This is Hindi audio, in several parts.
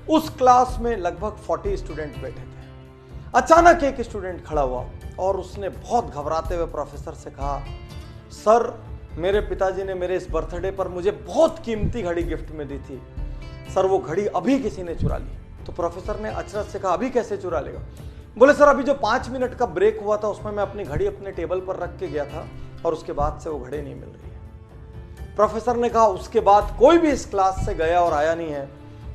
उस क्लास में लगभग 40 स्टूडेंट बैठे थे। अचानक एक स्टूडेंट खड़ा हुआ और उसने बहुत घबराते हुए प्रोफेसर से कहा, सर मेरे पिताजी ने मेरे इस बर्थडे पर मुझे बहुत कीमती घड़ी गिफ्ट में दी थी, सर वो घड़ी अभी किसी ने चुरा ली। तो प्रोफेसर ने अचरज से कहा, अभी कैसे चुरा लेगा? बोले सर अभी जो 5 मिनट का ब्रेक हुआ था उसमें मैं अपनी घड़ी अपने टेबल पर रख के गया था और उसके बाद से वो घड़ी नहीं मिल रही है। प्रोफेसर ने कहा, उसके बाद कोई भी इस क्लास से गया और आया नहीं है,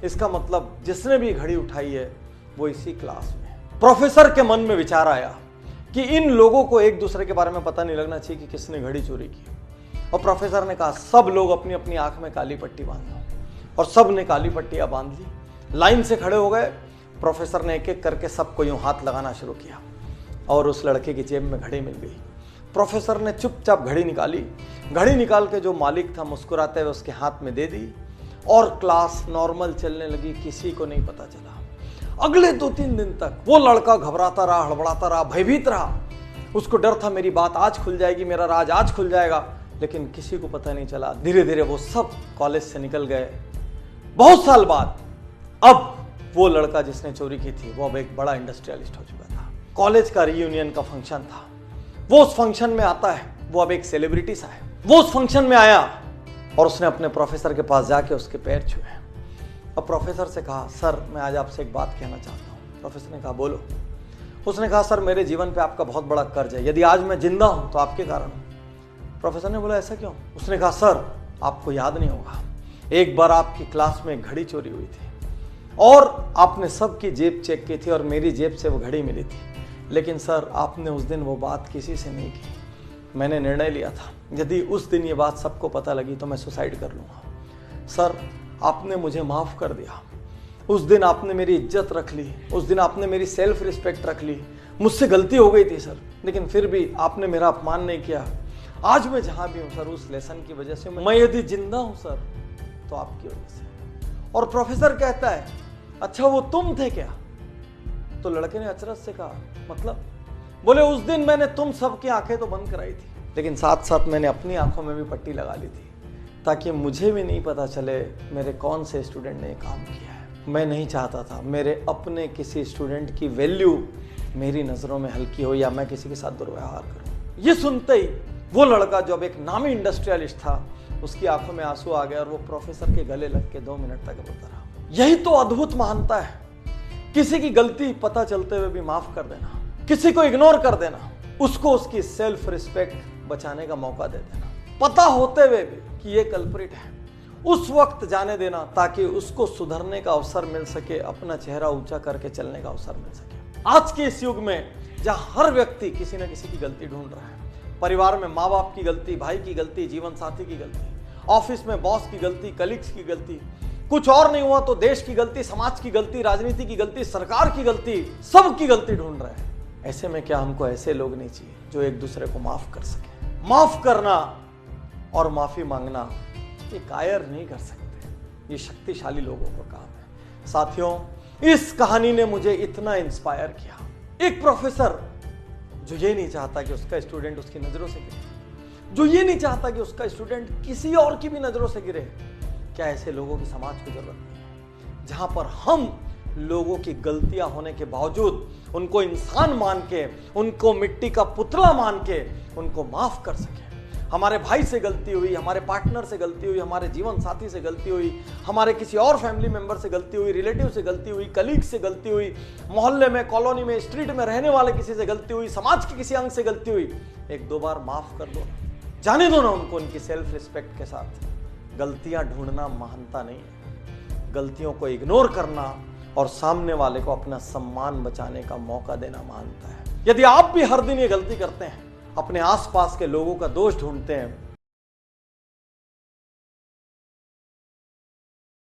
इसका मतलब जिसने भी घड़ी उठाई है वो इसी क्लास में है। प्रोफेसर के मन में विचार आया कि इन लोगों को एक दूसरे के बारे में पता नहीं लगना चाहिए कि किसने घड़ी चोरी की। और प्रोफेसर ने कहा, सब लोग अपनी अपनी आंख में काली पट्टी बांध लो। और सब ने काली पट्टियां बांध ली, लाइन से खड़े हो गए। प्रोफेसर ने एक एक करके सबको यूं हाथ लगाना शुरू किया और उस लड़के की जेब में घड़ी मिल गई। प्रोफेसर ने चुपचाप घड़ी निकाली, घड़ी निकाल के जो मालिक था मुस्कुराते हुए उसके हाथ में दे दी और क्लास नॉर्मल चलने लगी, किसी को नहीं पता चला। अगले 2-3 दिन तक वो लड़का घबराता रहा, हड़बड़ाता रहा, भयभीत रहा। उसको डर था मेरी बात आज खुल जाएगी, मेरा राज आज खुल जाएगा, लेकिन किसी को पता नहीं चला। धीरे धीरे वो सब कॉलेज से निकल गए। बहुत साल बाद अब वो लड़का जिसने चोरी की थी वो अब एक बड़ा इंडस्ट्रियलिस्ट हो चुका था। कॉलेज का रीयूनियन का फंक्शन था, वो उस फंक्शन में आता है, वो अब एक सेलिब्रिटी सा है। वो उस फंक्शन में आया और उसने अपने प्रोफेसर के पास जाके उसके पैर छुए। अब प्रोफेसर से कहा, सर मैं आज आपसे एक बात कहना चाहता हूँ। प्रोफेसर ने कहा, बोलो। उसने कहा, सर मेरे जीवन पे आपका बहुत बड़ा कर्ज है, यदि आज मैं जिंदा हूं तो आपके कारण हूं। प्रोफेसर ने बोला, ऐसा क्यों? उसने कहा, सर आपको याद नहीं होगा, एक बार आपकी क्लास में एक घड़ी चोरी हुई थी और आपने सबकी जेब चेक की थी और मेरी जेब से वो घड़ी मिली थी, लेकिन सर आपने उस दिन वो बात किसी से नहीं की। मैंने निर्णय लिया था यदि उस दिन ये बात सबको पता लगी तो मैं सुसाइड कर लूँगा। सर आपने मुझे माफ़ कर दिया, उस दिन आपने मेरी इज्जत रख ली, उस दिन आपने मेरी सेल्फ रिस्पेक्ट रख ली। मुझसे गलती हो गई थी सर, लेकिन फिर भी आपने मेरा अपमान नहीं किया। आज मैं जहाँ भी हूँ सर उस लेसन की वजह से, मैं यदि जिंदा हूँ सर तो आपकी वजह से। और प्रोफेसर कहता है, अच्छा वो तुम थे क्या? तो लड़के ने अचरज से कहा, मतलब? बोले, उस दिन मैंने तुम सबकी आंखें तो बंद कराई थी, लेकिन साथ साथ मैंने अपनी आंखों में भी पट्टी लगा ली थी ताकि मुझे भी नहीं पता चले मेरे कौन से स्टूडेंट ने काम किया है। मैं नहीं चाहता था मेरे अपने किसी स्टूडेंट की वैल्यू मेरी नज़रों में हल्की हो या मैं किसी के साथ दुर्व्यवहार करूं। ये सुनते ही वो लड़का जो अब एक नामी इंडस्ट्रियलिस्ट था, उसकी आंखों में आंसू आ गया और वो प्रोफेसर के गले लग के 2 मिनट तक रोता रहा। यही तो अद्भुत महानता है, किसी की गलती पता चलते हुए भी माफ कर देना, किसी को इग्नोर कर देना, उसको उसकी सेल्फ रिस्पेक्ट बचाने का मौका दे देना, पता होते हुए भी कि ये कल्प्रिट है, उस वक्त जाने देना ताकि उसको सुधरने का अवसर मिल सके, अपना चेहरा ऊंचा करके चलने का अवसर मिल सके। आज के इस युग में जहां हर व्यक्ति किसी न किसी की गलती ढूंढ रहा है, परिवार में माँ बाप की गलती, भाई की गलती, जीवन साथी की गलती, ऑफिस में बॉस की गलती, कलीग्स की गलती, कुछ और नहीं हुआ तो देश की गलती, समाज की गलती, राजनीति की गलती, सरकार की गलती, सबकी गलती ढूंढ रहे हैं। ऐसे में क्या हमको ऐसे लोग नहीं चाहिए जो एक दूसरे को माफ कर सके? माफ करना और माफी मांगना ये कायर नहीं कर सकते, ये शक्तिशाली लोगों का काम है। साथियों, इस कहानी ने मुझे इतना इंस्पायर किया। एक प्रोफेसर जो ये नहीं चाहता कि उसका स्टूडेंट उसकी नजरों से गिरे, जो ये नहीं चाहता कि उसका स्टूडेंट किसी और की भी नजरों से गिरे, क्या ऐसे लोगों की समाज को जरूरत नहीं है? जहां पर हम लोगों की गलतियां होने के बावजूद उनको इंसान मान के, उनको मिट्टी का पुतला मान के उनको माफ कर सके। हमारे भाई से गलती हुई, हमारे पार्टनर से गलती हुई, हमारे जीवन साथी से गलती हुई, हमारे किसी और फैमिली मेंबर से गलती हुई, रिलेटिव से गलती हुई, कलीग से गलती हुई, मोहल्ले में, कॉलोनी में, स्ट्रीट में रहने वाले किसी से गलती हुई, समाज के किसी अंग से गलती हुई, 1-2 बार माफ कर दो, जाने दो ना उनको उनकी सेल्फ रिस्पेक्ट के साथ। गलतियां ढूंढना महानता नहीं है, गलतियों को इग्नोर करना और सामने वाले को अपना सम्मान बचाने का मौका देना महानता है। यदि आप भी हर दिन ये गलती करते हैं, अपने आसपास के लोगों का दोष ढूंढते हैं,